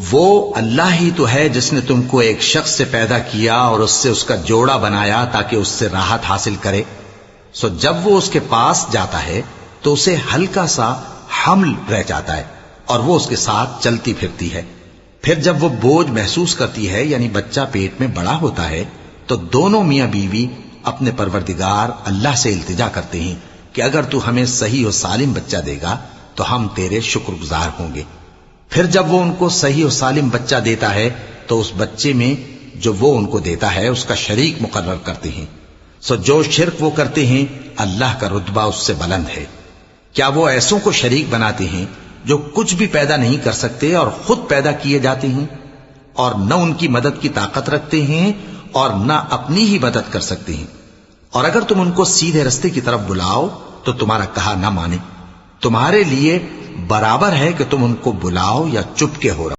वो अल्लाह ही तो है जिसने तुमको एक शख्स से पैदा किया और उससे उसका जोड़ा बनाया ताकि उससे राहत हासिल करे। सो जब वो उसके पास जाता है तो उसे हल्का सा हमल रह जाता है और वो उसके साथ चलती फिरती है। फिर जब वो बोझ महसूस करती है यानी बच्चा पेट में बड़ा होता है तो दोनों मियां बीवी अपने परवरदिगार अल्लाह से इल्तिजा करते हैं कि अगर तू हमें सही और सालिम बच्चा देगा तो हम तेरे शुक्रगुजार होंगे। फिर जब वो उनको सही और सालिम बच्चा देता है तो उस बच्चे में जो वो उनको देता है उसका शरीक मुकर्रर करते हैं। सो जो शिर्क वो करते हैं अल्लाह का रुतबा उससे बुलंद है। क्या वो ऐसों को शरीक बनाते हैं जो कुछ भी पैदा नहीं कर सकते और खुद पैदा किए जाते हैं और न उनकी मदद की ताकत रखते हैं और न अपनी ही मदद कर सकते हैं। और अगर तुम उनको सीधे रास्ते की तरफ बुलाओ तो तुम्हारा कहा न माने। तुम्हारे लिए बराबर है कि तुम उनको बुलाओ या चुपके हो रहो।